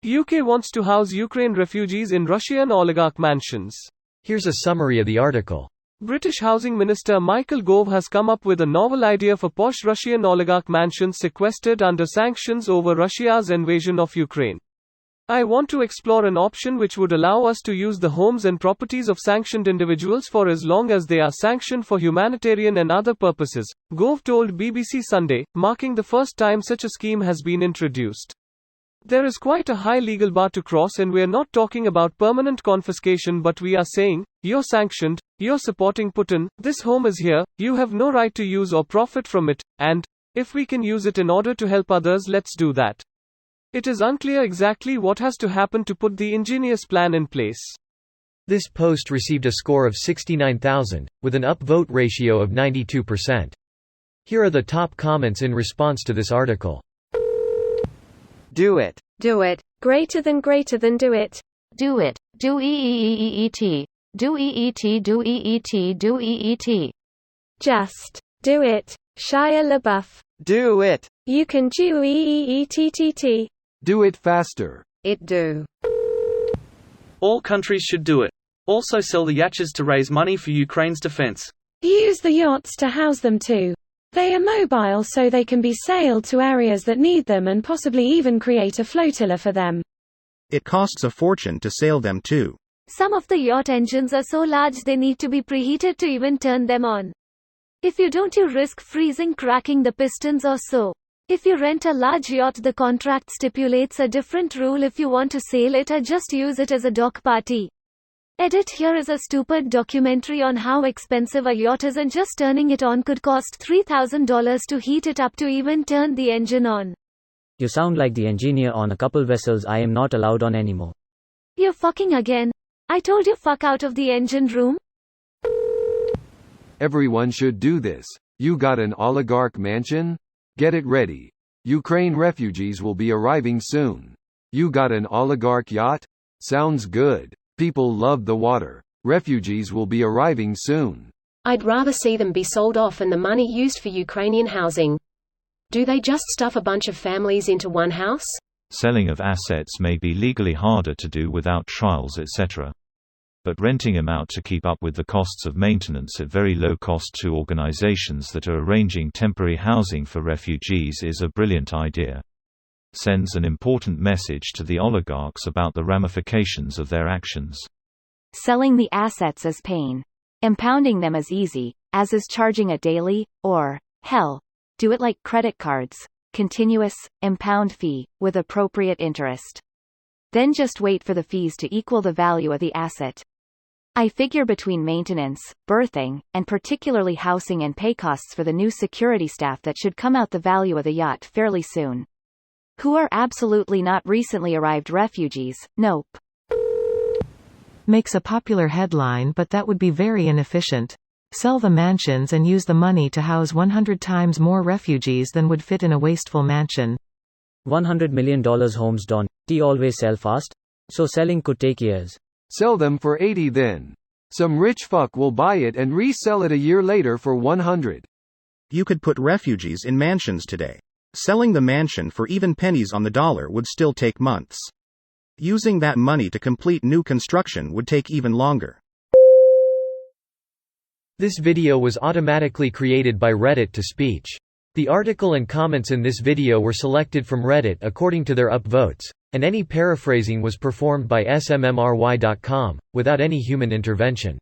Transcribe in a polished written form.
UK wants to house Ukraine refugees in Russian oligarch mansions. Here's a summary of the article. British Housing Minister Michael Gove has come up with a novel idea for posh Russian oligarch mansions sequestered under sanctions over Russia's invasion of Ukraine. I want to explore an option which would allow us to use the homes and properties of sanctioned individuals for as long as they are sanctioned for humanitarian and other purposes, Gove told BBC Sunday, marking the first time such a scheme has been introduced. There is quite a high legal bar to cross, and we're not talking about permanent confiscation, but we are saying, you're sanctioned, you're supporting Putin, this home is here, you have no right to use or profit from it, and, if we can use it in order to help others, let's do that. It is unclear exactly what has to happen to put the ingenious plan in place. This post received a score of 69,000, with an upvote ratio of 92%. Here are the top comments in response to this article. Do it. Do it. Greater than do it. Do it. Do EEEET. Do EET. Do EET. Do EET. Just do it. Shia LaBeouf. Do it. You can do EEETTT. Do it faster. It do. All countries should do it. Also sell the yachts to raise money for Ukraine's defense. Use the yachts to house them too. They are mobile, so they can be sailed to areas that need them and possibly even create a flotilla for them. It costs a fortune to sail them too. Some of the yacht engines are so large they need to be preheated to even turn them on. If you don't, you risk freezing, cracking the pistons or so. If you rent a large yacht, the contract stipulates a different rule if you want to sail it or just use it as a dock party. Edit. Here is a stupid documentary on how expensive a yacht is, and just turning it on could cost $3,000 to heat it up to even turn the engine on. You sound like the engineer on a couple vessels I am not allowed on anymore. You're fucking again. I told you fuck out of the engine room. Everyone should do this. You got an oligarch mansion? Get it ready. Ukraine refugees will be arriving soon. You got an oligarch yacht? Sounds good. People love the water. Refugees will be arriving soon. I'd rather see them be sold off and the money used for Ukrainian housing. Do they just stuff a bunch of families into one house? Selling of assets may be legally harder to do without trials, etc. But renting them out to keep up with the costs of maintenance at very low cost to organizations that are arranging temporary housing for refugees is a brilliant idea. Sends an important message to the oligarchs about the ramifications of their actions. Selling the assets is pain. Impounding them is easy, as is charging a daily, or, hell, do it like credit cards, continuous, impound fee, with appropriate interest. Then just wait for the fees to equal the value of the asset. I figure between maintenance, berthing, and particularly housing and pay costs for the new security staff that should come out the value of the yacht fairly soon. Who are absolutely not recently arrived refugees, nope. Makes a popular headline, but that would be very inefficient. Sell the mansions and use the money to house 100 times more refugees than would fit in a wasteful mansion. $100 million homes don't always sell fast, so selling could take years. Sell them for 80 then. Some rich fuck will buy it and resell it a year later for 100. You could put refugees in mansions today. Selling the mansion for even pennies on the dollar would still take months. Using that money to complete new construction would take even longer. This video was automatically created by Reddit to speech. The article and comments in this video were selected from Reddit according to their upvotes, and any paraphrasing was performed by smmry.com, without any human intervention.